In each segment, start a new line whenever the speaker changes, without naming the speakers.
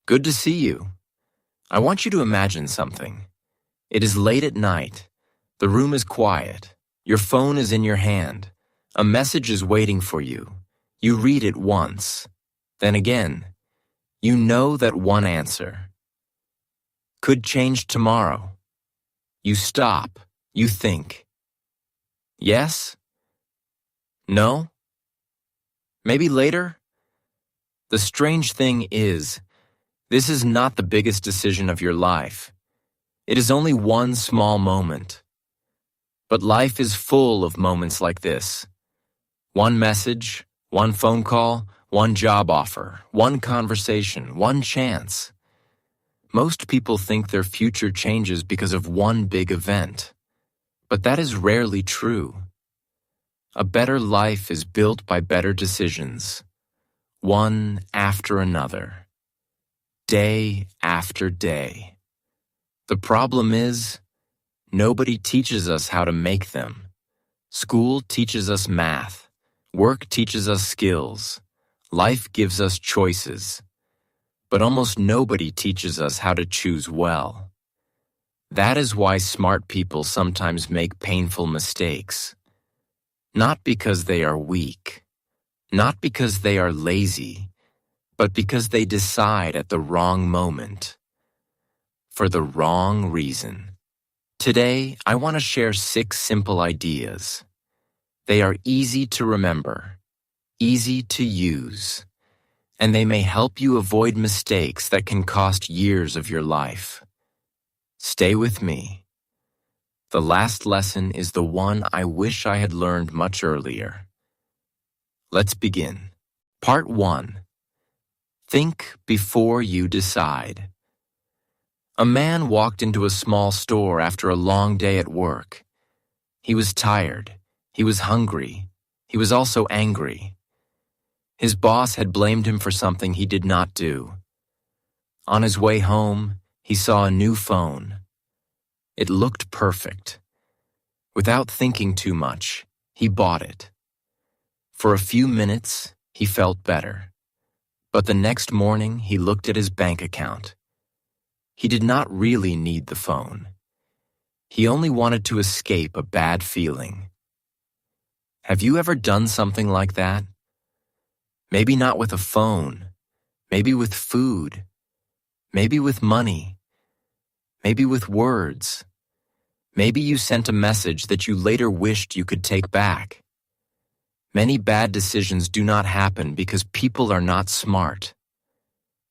Good to see you. I want you to imagine something. It is late at night. The room is quiet. Your phone is in your hand. A message is waiting for you. You read it once. Then again. You know that one answer could change tomorrow. You stop. You think. Yes? No? Maybe later? The strange thing is, this is not the biggest decision of your life. It is only one small moment. But life is full of moments like this. One message, one phone call, one job offer, one conversation, one chance. Most people think their future changes because of one big event. But that is rarely true. A better life is built by better decisions, one after another, day after day. The problem is, nobody teaches us how to make them. School teaches us math. Work teaches us skills. Life gives us choices. But almost nobody teaches us how to choose well. That is why smart people sometimes make painful mistakes. Not because they are weak, not because they are lazy, but because they decide at the wrong moment, for the wrong reason. Today, I want to share 6 simple ideas. They are easy to remember, easy to use, and they may help you avoid mistakes that can cost years of your life. Stay with me. The last lesson is the one I wish I had learned much earlier. Let's begin. Part 1. Think before you decide. A man walked into a small store after a long day at work. He was tired. He was hungry. He was also angry. His boss had blamed him for something he did not do. On his way home, he saw a new phone. It looked perfect. Without thinking too much, he bought it. For a few minutes, he felt better. But the next morning, he looked at his bank account. He did not really need the phone. He only wanted to escape a bad feeling. Have you ever done something like that? Maybe not with a phone, maybe with food, maybe with money, maybe with words. Maybe you sent a message that you later wished you could take back. Many bad decisions do not happen because people are not smart.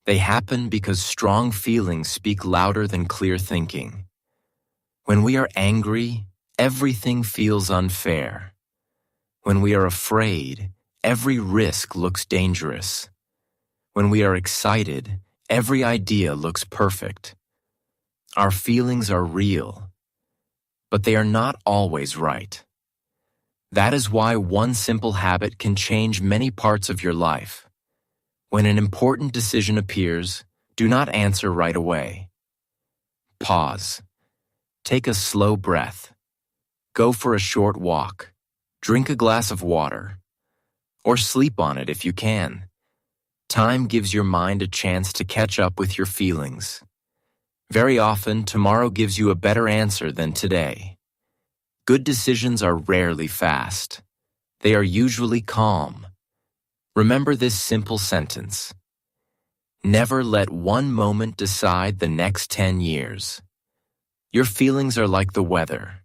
They happen because strong feelings speak louder than clear thinking. When we are angry, everything feels unfair. When we are afraid, every risk looks dangerous. When we are excited, every idea looks perfect. Our feelings are real, but they are not always right. That is why one simple habit can change many parts of your life. When an important decision appears, do not answer right away. Pause. Take a slow breath. Go for a short walk. Drink a glass of water. Or sleep on it if you can. Time gives your mind a chance to catch up with your feelings. Very often, tomorrow gives you a better answer than today. Good decisions are rarely fast. They are usually calm. Remember this simple sentence. Never let one moment decide the next 10 years. Your feelings are like the weather.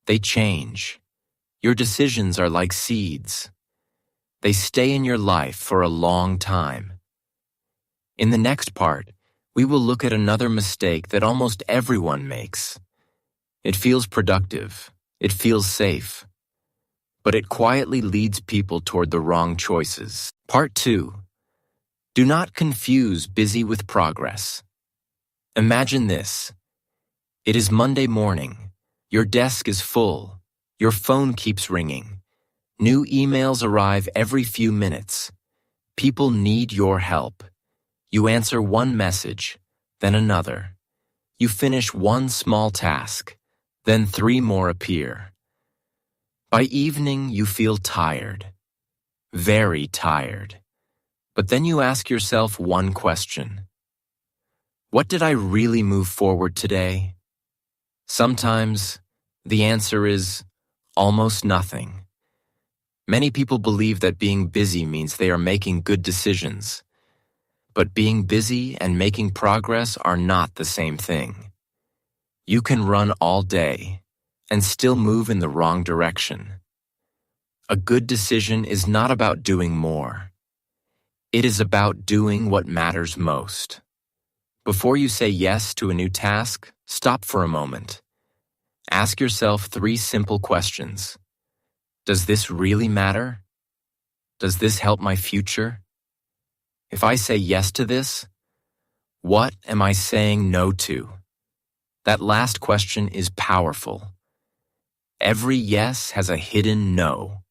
They change. Your decisions are like seeds. They stay in your life for a long time. In the next part, we will look at another mistake that almost everyone makes. It feels productive. It feels safe. But it quietly leads people toward the wrong choices. Part 2. Do not confuse busy with progress. Imagine this. It is Monday morning. Your desk is full. Your phone keeps ringing. New emails arrive every few minutes. People need your help. You answer one message, then another. You finish one small task, then 3 more appear. By evening, you feel tired, very tired. But then you ask yourself one question. What did I really move forward today? Sometimes the answer is almost nothing. Many people believe that being busy means they are making good decisions. But being busy and making progress are not the same thing. You can run all day and still move in the wrong direction. A good decision is not about doing more. It is about doing what matters most. Before you say yes to a new task, stop for a moment. Ask yourself 3 simple questions. Does this really matter? Does this help my future? If I say yes to this, what am I saying no to? That last question is powerful. Every yes has a hidden no.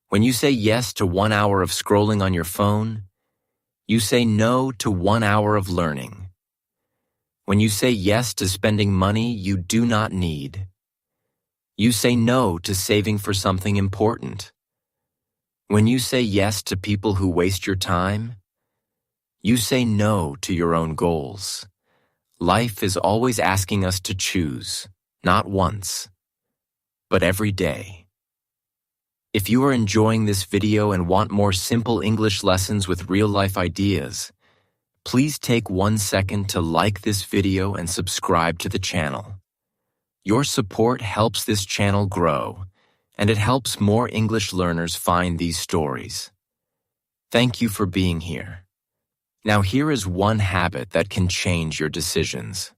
When you say yes to 1 hour of scrolling on your phone, you say no to 1 hour of learning. When you say yes to spending money you do not need, you say no to saving for something important. When you say yes to people who waste your time, you say no to your own goals. Life is always asking us to choose, not once, but every day. If you are enjoying this video and want more simple English lessons with real-life ideas, please take 1 second to like this video and subscribe to the channel. Your support helps this channel grow, and it helps more English learners find these stories. Thank you for being here. Now here is one habit that can change your decisions.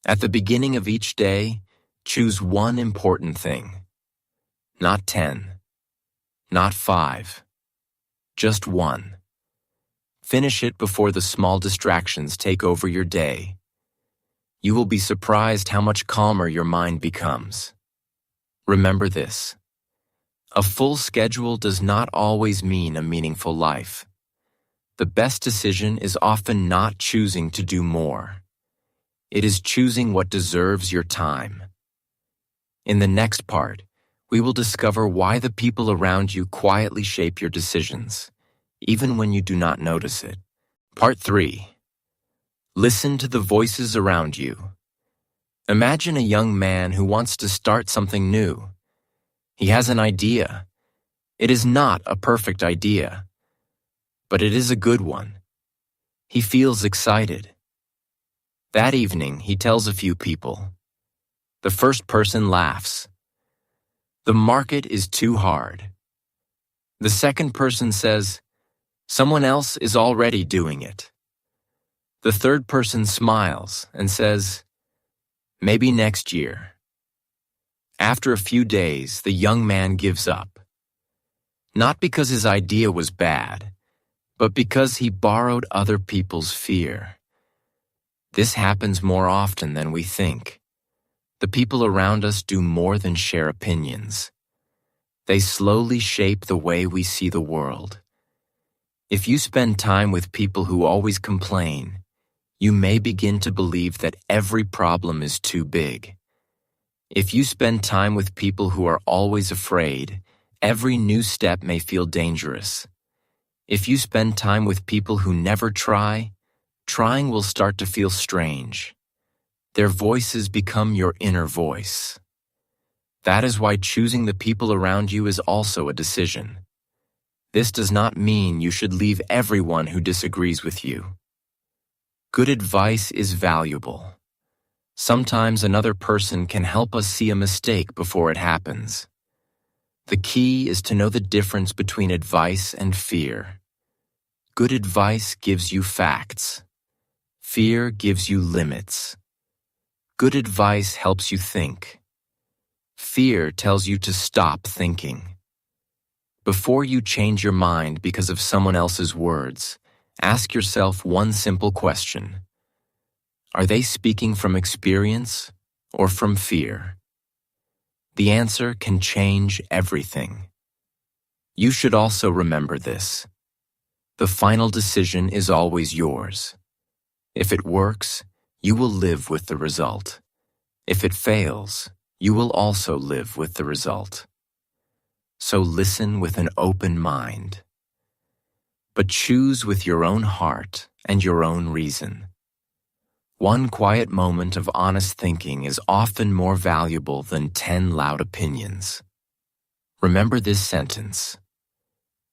At the beginning of each day, choose one important thing. Not 10. Not 5. Just 1. Finish it before the small distractions take over your day. You will be surprised how much calmer your mind becomes. Remember this. A full schedule does not always mean a meaningful life. The best decision is often not choosing to do more. It is choosing what deserves your time. In the next part, we will discover why the people around you quietly shape your decisions, even when you do not notice it. Part 3. Listen to the voices around you. Imagine a young man who wants to start something new. He has an idea. It is not a perfect idea, but it is a good one. He feels excited. That evening, he tells a few people. The first person laughs. The market is too hard. The second person says, someone else is already doing it. The third person smiles and says, maybe next year. After a few days, the young man gives up. Not because his idea was bad, but because he borrowed other people's fear. This happens more often than we think. The people around us do more than share opinions. They slowly shape the way we see the world. If you spend time with people who always complain, you may begin to believe that every problem is too big. If you spend time with people who are always afraid, every new step may feel dangerous. If you spend time with people who never try, trying will start to feel strange. Their voices become your inner voice. That is why choosing the people around you is also a decision. This does not mean you should leave everyone who disagrees with you. Good advice is valuable. Sometimes another person can help us see a mistake before it happens. The key is to know the difference between advice and fear. Good advice gives you facts. Fear gives you limits. Good advice helps you think. Fear tells you to stop thinking. Before you change your mind because of someone else's words, ask yourself one simple question. Are they speaking from experience or from fear? The answer can change everything. You should also remember this. The final decision is always yours. If it works, you will live with the result. If it fails, you will also live with the result. So listen with an open mind. But choose with your own heart and your own reason. One quiet moment of honest thinking is often more valuable than 10 loud opinions. Remember this sentence: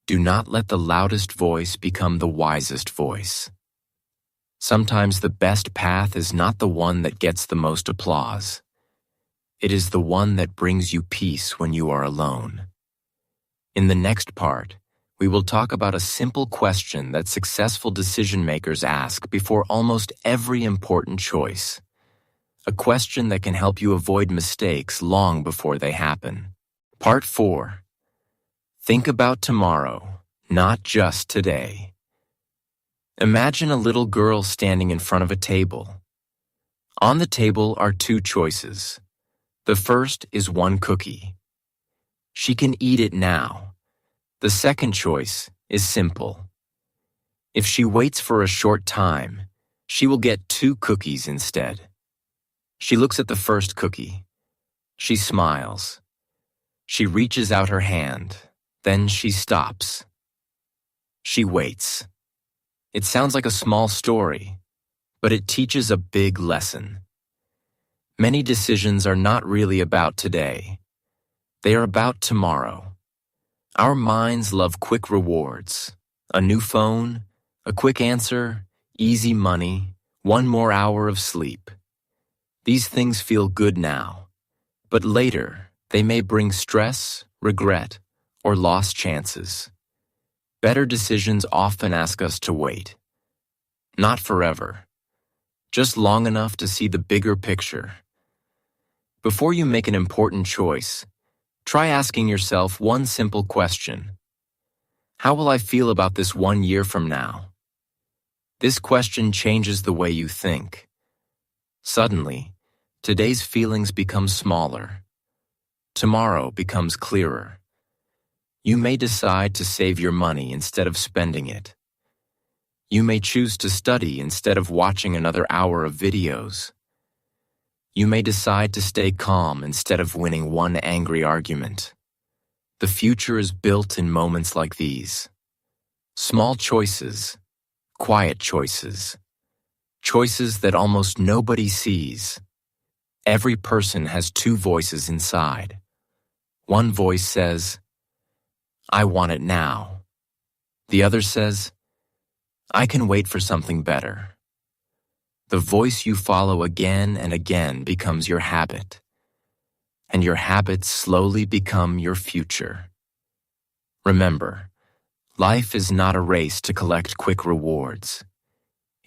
do not let the loudest voice become the wisest voice. Sometimes the best path is not the one that gets the most applause. It is the one that brings you peace when you are alone. In the next part, we will talk about a simple question that successful decision makers ask before almost every important choice. A question that can help you avoid mistakes long before they happen. Part 4. Think about tomorrow, not just today. Imagine a little girl standing in front of a table. On the table are 2 choices. The first is 1 cookie. She can eat it now. The second choice is simple. If she waits for a short time, she will get 2 cookies instead. She looks at the first cookie. She smiles. She reaches out her hand. Then she stops. She waits. It sounds like a small story, but it teaches a big lesson. Many decisions are not really about today. They are about tomorrow. Our minds love quick rewards: a new phone, a quick answer, easy money, 1 more hour of sleep. These things feel good now, but later they may bring stress, regret, or lost chances. Better decisions often ask us to wait. Not forever, just long enough to see the bigger picture. Before you make an important choice, try asking yourself one simple question. How will I feel about this 1 year from now? This question changes the way you think. Suddenly, today's feelings become smaller. Tomorrow becomes clearer. You may decide to save your money instead of spending it. You may choose to study instead of watching another hour of videos. You may decide to stay calm instead of winning 1 angry argument. The future is built in moments like these. Small choices, quiet choices, choices that almost nobody sees. Every person has 2 voices inside. One voice says, I want it now. The other says, I can wait for something better. The voice you follow again and again becomes your habit, and your habits slowly become your future. Remember, life is not a race to collect quick rewards.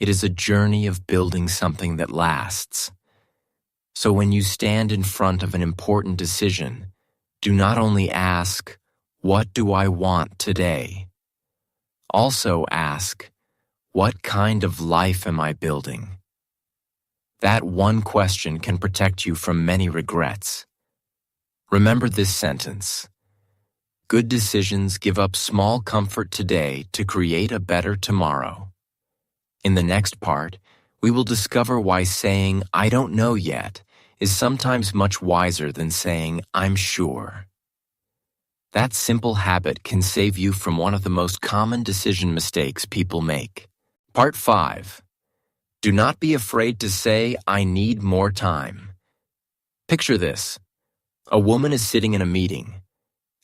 It is a journey of building something that lasts. So when you stand in front of an important decision, do not only ask, what do I want today? Also ask, what kind of life am I building? That one question can protect you from many regrets. Remember this sentence: good decisions give up small comfort today to create a better tomorrow. In the next part, we will discover why saying, I don't know yet, is sometimes much wiser than saying, I'm sure. That simple habit can save you from one of the most common decision mistakes people make. Part 5. Do not be afraid to say, I need more time. Picture this. A woman is sitting in a meeting.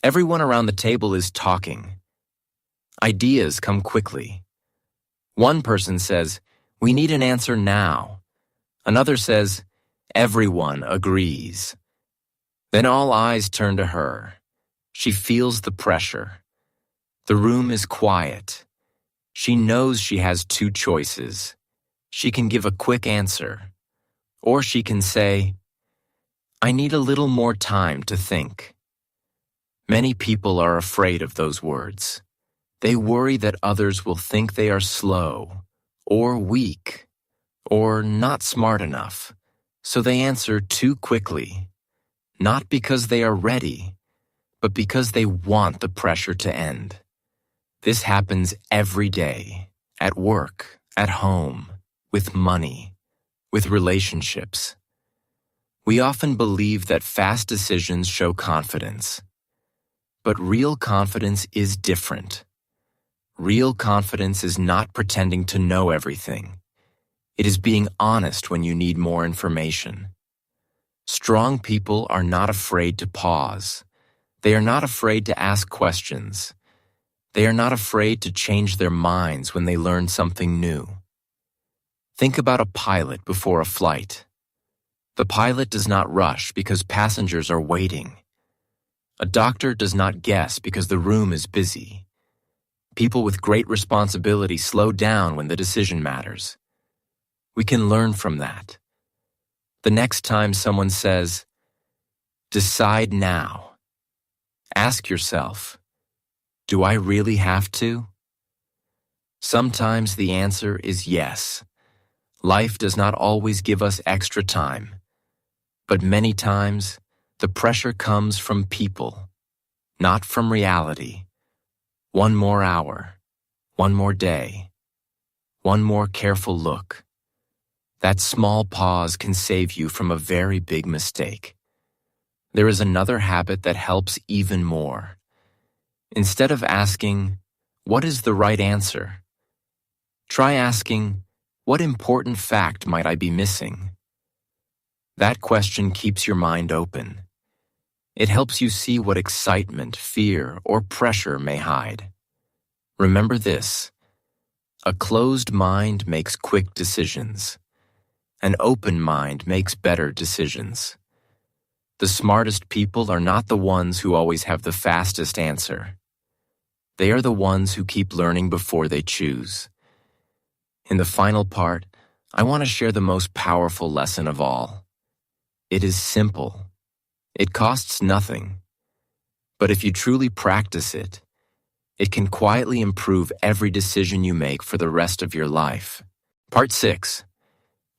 Everyone around the table is talking. Ideas come quickly. One person says, we need an answer now. Another says, everyone agrees. Then all eyes turn to her. She feels the pressure. The room is quiet. She knows she has 2 choices. She can give a quick answer, or she can say, I need a little more time to think. Many people are afraid of those words. They worry that others will think they are slow, or weak, or not smart enough, so they answer too quickly, not because they are ready, but because they want the pressure to end. This happens every day, at work, at home, with money, with relationships. We often believe that fast decisions show confidence. But real confidence is different. Real confidence is not pretending to know everything. It is being honest when you need more information. Strong people are not afraid to pause. They are not afraid to ask questions. They are not afraid to change their minds when they learn something new. Think about a pilot before a flight. The pilot does not rush because passengers are waiting. A doctor does not guess because the room is busy. People with great responsibility slow down when the decision matters. We can learn from that. The next time someone says, "Decide now," ask yourself, "Do I really have to?" Sometimes the answer is yes. Life does not always give us extra time, but many times the pressure comes from people, not from reality. One more hour, one more day, one more careful look. That small pause can save you from a very big mistake. There is another habit that helps even more. Instead of asking, "What is the right answer?" try asking, "What important fact might I be missing?" That question keeps your mind open. It helps you see what excitement, fear, or pressure may hide. Remember this: a closed mind makes quick decisions. An open mind makes better decisions. The smartest people are not the ones who always have the fastest answer. They are the ones who keep learning before they choose. In the final part, I want to share the most powerful lesson of all. It is simple. It costs nothing. But if you truly practice it, it can quietly improve every decision you make for the rest of your life. Part 6.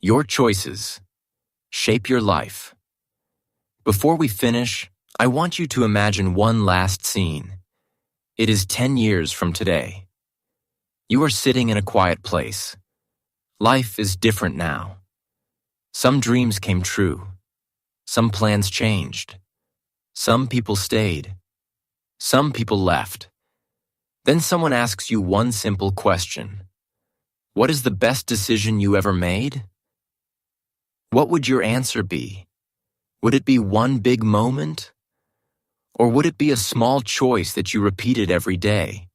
Your choices shape your life. Before we finish, I want you to imagine one last scene. It is 10 years from today. You are sitting in a quiet place. Life is different now. Some dreams came true. Some plans changed. Some people stayed. Some people left. Then someone asks you one simple question. What is the best decision you ever made? What would your answer be? Would it be one big moment? Or would it be a small choice that you repeated every day?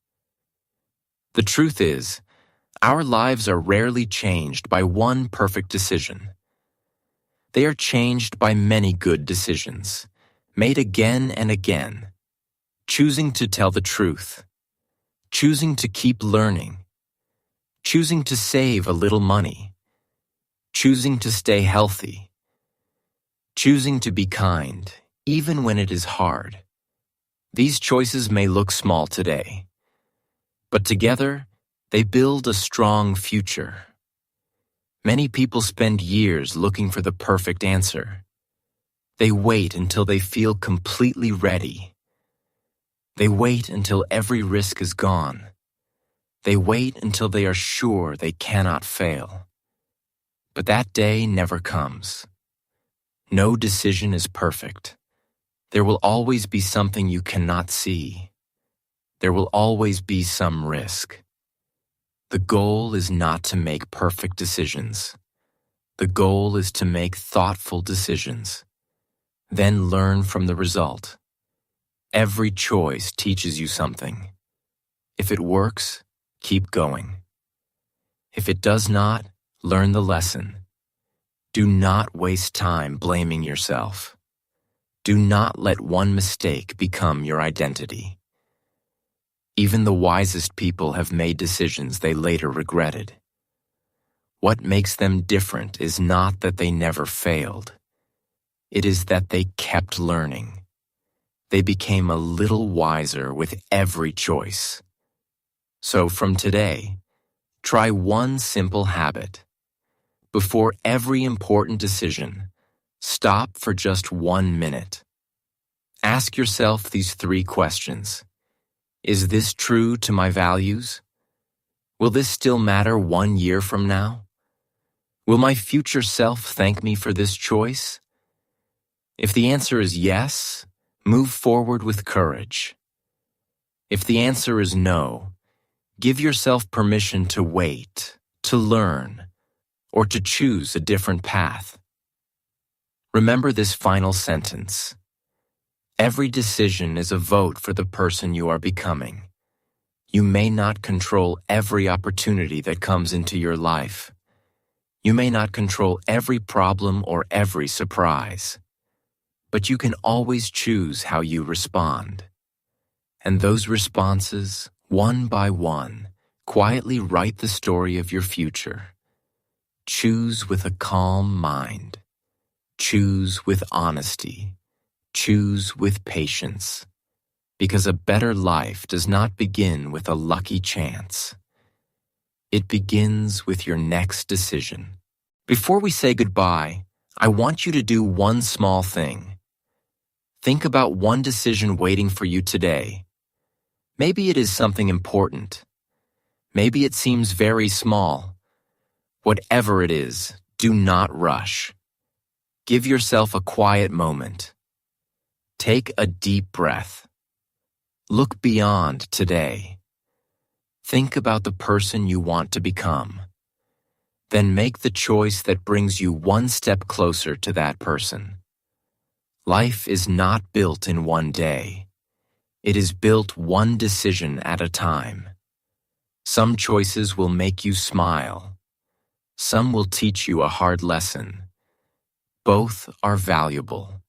The truth is, our lives are rarely changed by one perfect decision. They are changed by many good decisions, made again and again. Choosing to tell the truth. Choosing to keep learning. Choosing to save a little money. Choosing to stay healthy. Choosing to be kind, even when it is hard. These choices may look small today, but together they build a strong future. Many people spend years looking for the perfect answer. They wait until they feel completely ready. They wait until every risk is gone. They wait until they are sure they cannot fail. But that day never comes. No decision is perfect. There will always be something you cannot see. There will always be some risk. The goal is not to make perfect decisions. The goal is to make thoughtful decisions. Then learn from the result. Every choice teaches you something. If it works, keep going. If it does not, learn the lesson. Do not waste time blaming yourself. Do not let one mistake become your identity. Even the wisest people have made decisions they later regretted. What makes them different is not that they never failed. It is that they kept learning. They became a little wiser with every choice. So from today, try one simple habit. Before every important decision, stop for just 1 minute. Ask yourself these 3 questions. Is this true to my values? Will this still matter 1 year from now? Will my future self thank me for this choice? If the answer is yes, move forward with courage. If the answer is no, give yourself permission to wait, to learn, or to choose a different path. Remember this final sentence. Every decision is a vote for the person you are becoming. You may not control every opportunity that comes into your life. You may not control every problem or every surprise. But you can always choose how you respond. And those responses, one by one, quietly write the story of your future. Choose with a calm mind. Choose with honesty. Choose with patience. Because a better life does not begin with a lucky chance. It begins with your next decision. Before we say goodbye, I want you to do one small thing. Think about one decision waiting for you today. Maybe it is something important. Maybe it seems very small. Whatever it is, do not rush. Give yourself a quiet moment. Take a deep breath. Look beyond today. Think about the person you want to become. Then make the choice that brings you one step closer to that person. Life is not built in one day. It is built one decision at a time. Some choices will make you smile. Some will teach you a hard lesson. Both are valuable.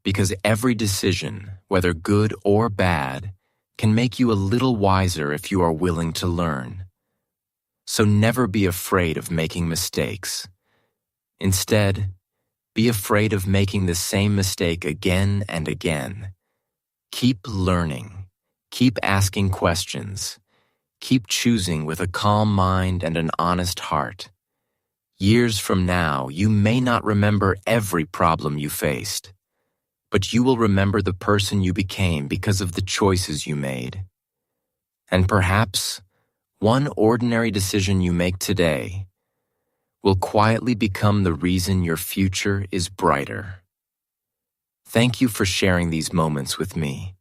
Because every decision, whether good or bad, can make you a little wiser if you are willing to learn. So never be afraid of making mistakes. Instead, be afraid of making the same mistake again and again. Keep learning. Keep asking questions. Keep choosing with a calm mind and an honest heart. Years from now, you may not remember every problem you faced, but you will remember the person you became because of the choices you made. And perhaps one ordinary decision you make today will quietly become the reason your future is brighter. Thank you for sharing these moments with me.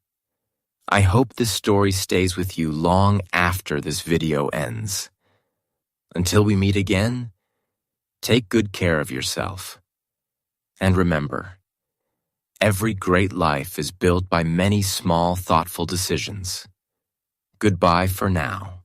I hope this story stays with you long after this video ends. Until we meet again, take good care of yourself. And remember, every great life is built by many small, thoughtful decisions. Goodbye for now.